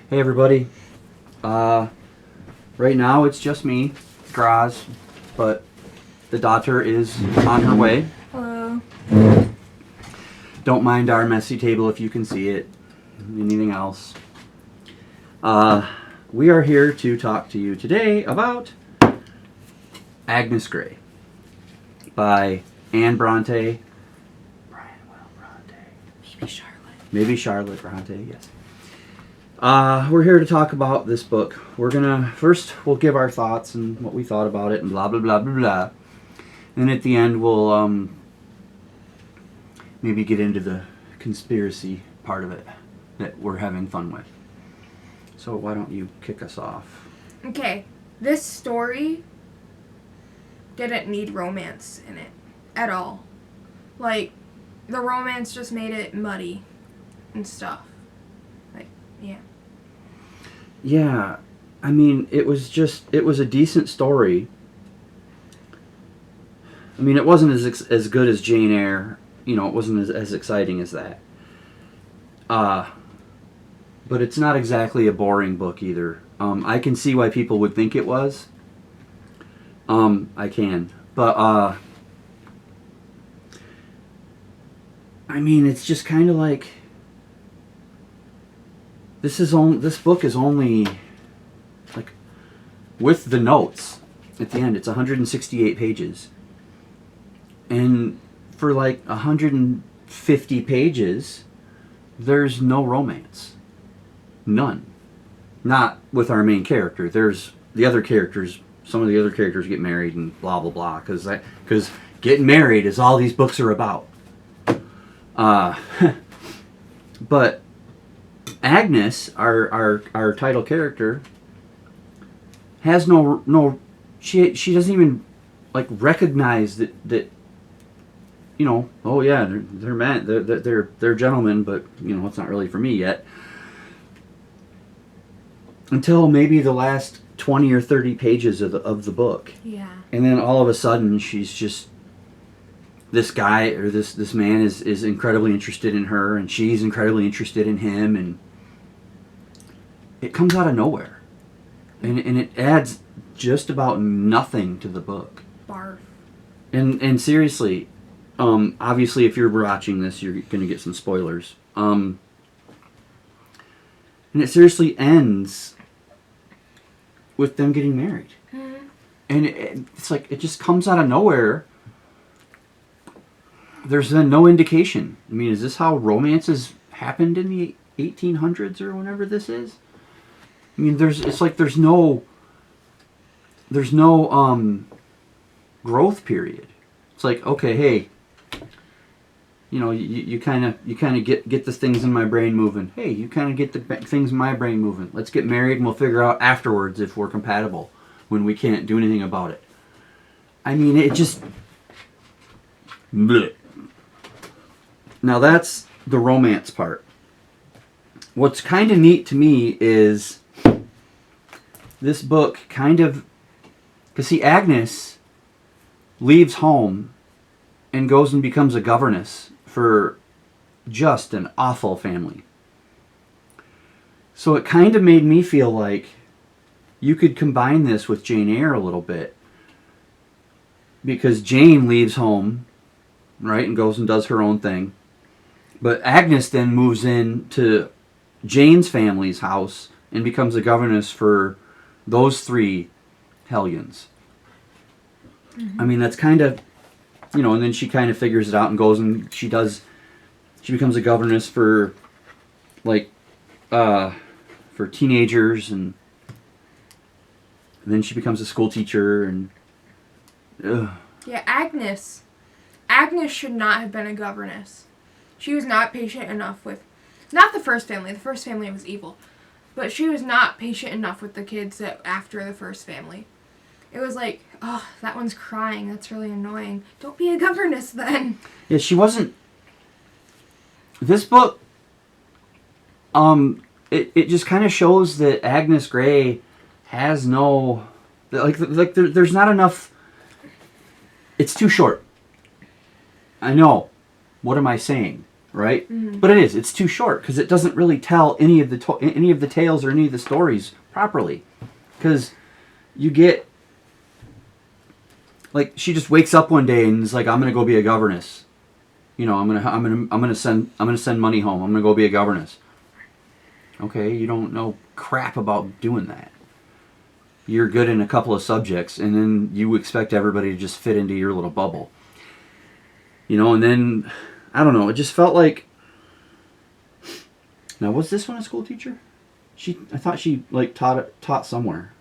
Hey everybody. Right now it's just me, Grozz, but the daughter is on her way. Hello. Don't mind our messy table if you can see it. Anything else? We are here to talk to you today about Agnes Grey by Bronte. Maybe Charlotte. Maybe Charlotte Bronte, yes. We're here to talk about this book. We'll give our thoughts and what we thought about it and blah, blah, blah, blah, blah. And at the end, we'll maybe get into the conspiracy part of it that we're having fun with. So why don't you kick us off? Okay, this story didn't need romance in it at all. Like, the romance just made it muddy and stuff. Like, yeah. Yeah, I mean, it was a decent story. I mean, it wasn't as good as Jane Eyre. You know, it wasn't as exciting as that. But it's not exactly a boring book either. I can see why people would think it was. I can. But, I mean, it's just kind of like... This book is only, like, with the notes at the end, it's 168 pages. And for like 150 pages, there's no romance. None. Not with our main character. There's the other characters, some of the other characters get married and blah, blah, blah. Because getting married is all these books are about. But Agnes, our title character, has she doesn't even like recognize that you know, oh yeah, they're men, they're gentlemen, but you know, it's not really for me yet. Until maybe the last 20 or 30 pages of the book. Yeah. And then all of a sudden she's just, this guy or this man is incredibly interested in her, and she's incredibly interested in him, and it comes out of nowhere. And it adds just about nothing to the book. Barf. And seriously, obviously if you're watching this, you're going to get some spoilers. And it seriously ends with them getting married. Mm-hmm. And it's like, it just comes out of nowhere. There's been no indication. I mean, is this how romances happened in the 1800s or whenever this is? I mean, there's no growth period. It's like, okay, hey, you know, you kind of get the things in my brain moving. Hey, you kind of get the things in my brain moving. Let's get married and we'll figure out afterwards if we're compatible when we can't do anything about it. I mean, it just... Bleh. Now that's the romance part. What's kind of neat to me is this book kind of... Because see, Agnes leaves home and goes and becomes a governess for just an awful family. So it kind of made me feel like you could combine this with Jane Eyre a little bit. Because Jane leaves home, right, and goes and does her own thing. But Agnes then moves in to Jane's family's house and becomes a governess for those three hellions. Mm-hmm. I mean, that's kind of, you know, and then she kind of figures it out and goes and she becomes a governess for, like, for teenagers, and then she becomes a school teacher, and, Yeah, Agnes should not have been a governess. She was not patient enough with, not the first family. The first family was evil. But she was not patient enough with the kids that after the first family. It was like, oh, that one's crying. That's really annoying. Don't be a governess then. Yeah, she wasn't... This book, it just kind of shows that Agnes Grey has no... there's not enough... It's too short. I know. What am I saying? right? But it is. It's too short because it doesn't really tell any of the tales or any of the stories properly. Because you get, like, she just wakes up one day and is like, I'm gonna go be a governess. You know, I'm gonna send money home. I'm gonna go be a governess. Okay, you don't know crap about doing that. You're good in a couple of subjects, and then you expect everybody to just fit into your little bubble. You know, and then, I don't know, it just felt like... Now, was this one a school teacher? I thought she, like, taught somewhere.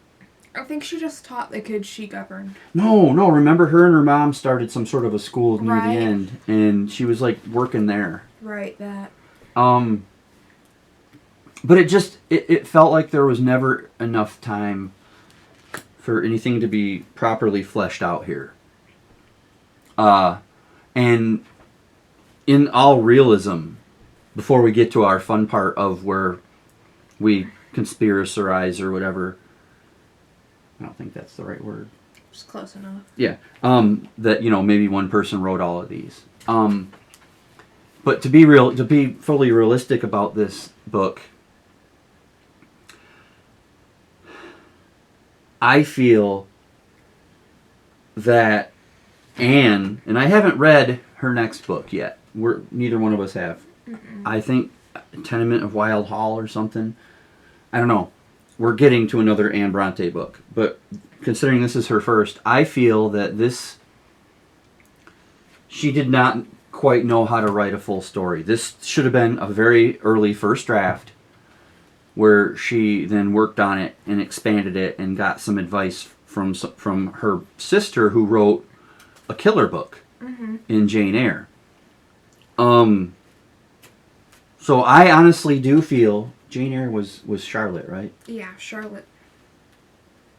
I think she just taught the kids she governed. No, remember her and her mom started some sort of a school near the end, and she was, like, working there. Right, that. But it felt like there was never enough time for anything to be properly fleshed out here. And in all realism, before we get to our fun part of where we conspiracize or whatever, I don't think that's the right word. It's close enough. Yeah. That, you know, maybe one person wrote all of these. But to be fully realistic about this book, I feel that Anne, and I haven't read her next book yet. Neither one of us have. I think Tenement of Wild Hall or something. I don't know. We're getting to another Anne Bronte book. But considering this is her first, I feel that she did not quite know how to write a full story. This should have been a very early first draft where she then worked on it and expanded it and got some advice from her sister who wrote a killer book in Jane Eyre. So I honestly do feel Jane Eyre was Charlotte, right? Yeah, Charlotte.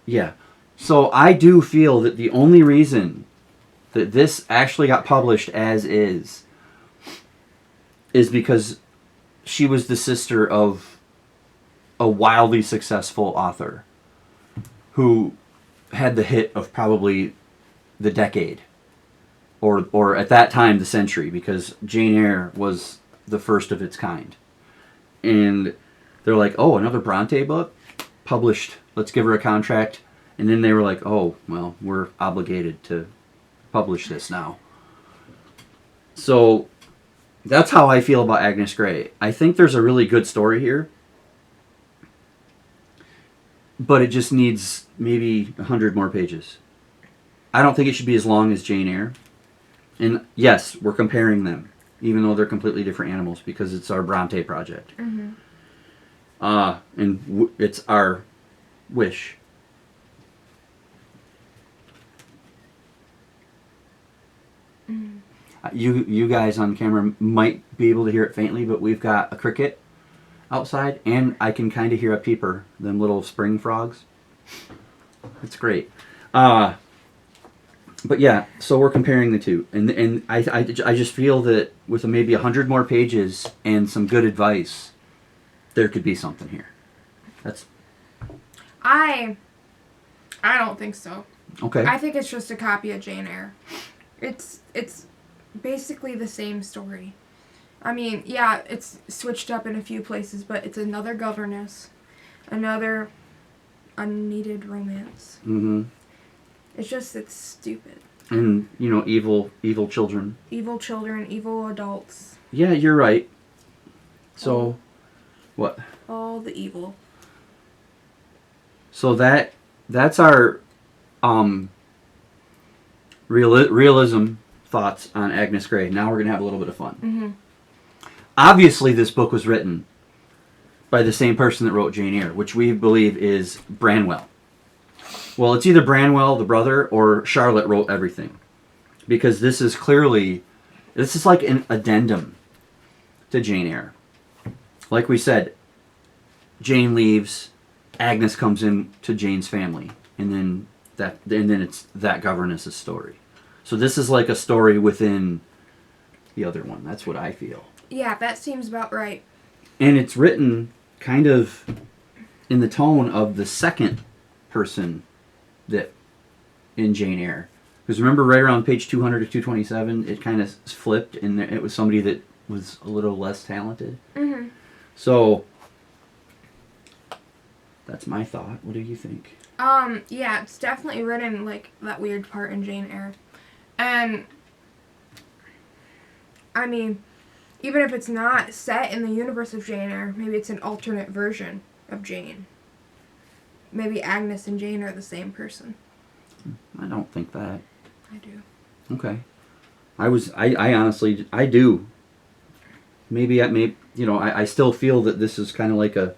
Yeah. So I do feel that the only reason that this actually got published as is because she was the sister of a wildly successful author who had the hit of probably the decade, or at that time the century, because Jane Eyre was the first of its kind. And they're like, oh, another Bronte book? Published. Let's give her a contract. And then they were like, oh, well, we're obligated to publish this now. So that's how I feel about Agnes Grey. I think there's a really good story here, but it just needs maybe 100 more pages. I don't think it should be as long as Jane Eyre. And yes, we're comparing them, even though they're completely different animals, because it's our Bronte project. It's our wish. You guys on camera might be able to hear it faintly, but we've got a cricket outside, and I can kind of hear a peeper, them little spring frogs. It's great. But yeah, so we're comparing the two, and I just feel that with maybe 100 more pages and some good advice, there could be something here. I don't think so. Okay. I think it's just a copy of Jane Eyre. It's basically the same story. I mean, yeah, it's switched up in a few places, but it's another governess, another unneeded romance. It's stupid. And, you know, evil children. Evil children, evil adults. Yeah, you're right. So, what? All the evil. So that's our realism thoughts on Agnes Grey. Now we're going to have a little bit of fun. Obviously, this book was written by the same person that wrote Jane Eyre, which we believe is Branwell. Well, it's either Branwell, the brother, or Charlotte wrote everything. Because this is like an addendum to Jane Eyre. Like we said, Jane leaves, Agnes comes in to Jane's family, and then it's that governess's story. So this is like a story within the other one. That's what I feel. Yeah, that seems about right. And it's written kind of in the tone of the second person that in Jane Eyre. Because remember, right around page 200 to 227, it kind of flipped, and it was somebody that was a little less talented. Mm-hmm. So that's my thought. What do you think? Yeah, it's definitely written like that weird part in Jane Eyre. And I mean, even if it's not set in the universe of Jane Eyre, maybe it's an alternate version of Jane. Maybe Agnes and Jane are the same person. I don't think that. I do. Okay. I honestly, I do. Maybe I still feel that this is kind of like a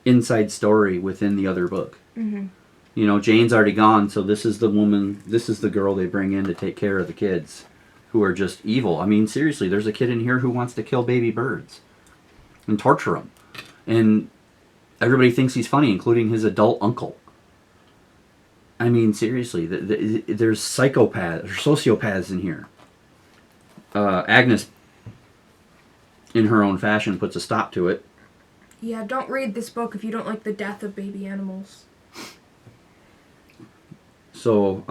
inside story within the other book. Mm-hmm. You know, Jane's already gone, so this is the girl they bring in to take care of the kids who are just evil. I mean, seriously, there's a kid in here who wants to kill baby birds and torture them. And everybody thinks he's funny, including his adult uncle. I mean, seriously, there's psychopaths or sociopaths in here. Agnes, in her own fashion, puts a stop to it. Yeah, don't read this book if you don't like the death of baby animals. So,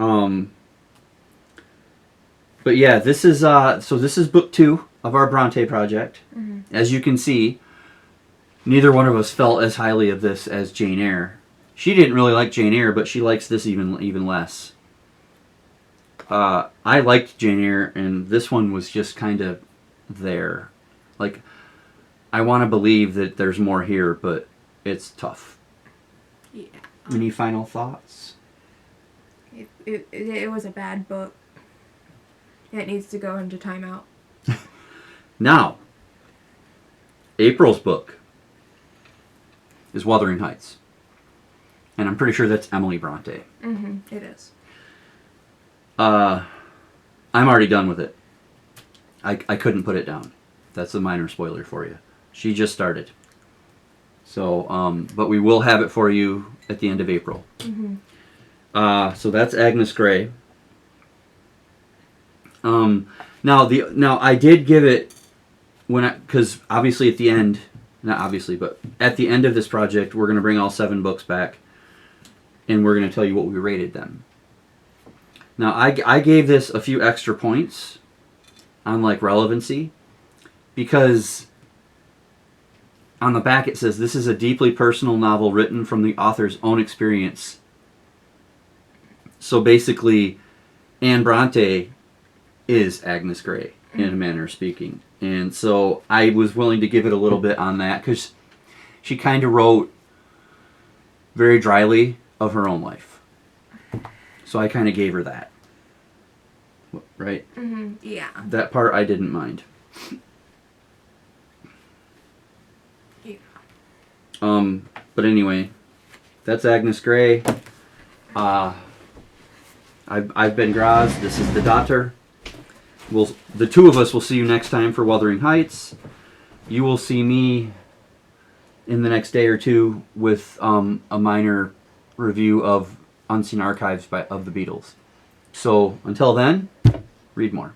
but yeah, this is book 2 of our Bronte project. Mm-hmm. As you can see, neither one of us felt as highly of this as Jane Eyre. She didn't really like Jane Eyre, but she likes this even less. I liked Jane Eyre, and this one was just kind of there. Like, I want to believe that there's more here, but it's tough. Yeah. Any final thoughts? It was a bad book. It needs to go into timeout. Now, April's book is Wuthering Heights. And I'm pretty sure that's Emily Bronte. Mm-hmm. It is. I'm already done with it. I couldn't put it down. That's a minor spoiler for you. She just started. So, but we will have it for you at the end of April. Mm-hmm. So that's Agnes Grey. Now I did give it because obviously at the end, not obviously, but at the end of this project, we're going to bring all 7 books back, and we're going to tell you what we rated them. Now I gave this a few extra points on like relevancy, because on the back it says this is a deeply personal novel written from the author's own experience. So basically, Anne Bronte is Agnes Grey, in a manner of speaking. And so I was willing to give it a little bit on that, because she kind of wrote very dryly of her own life. So I kind of gave her that. Right? Mm-hmm. Yeah. That part I didn't mind. Yeah. But anyway, that's Agnes Grey. I've been Grozz. This is the Daughter. The 2 of us will see you next time for Wuthering Heights. You will see me in the next day or 2 with a minor review of Unseen Archives of the Beatles. So until then, read more.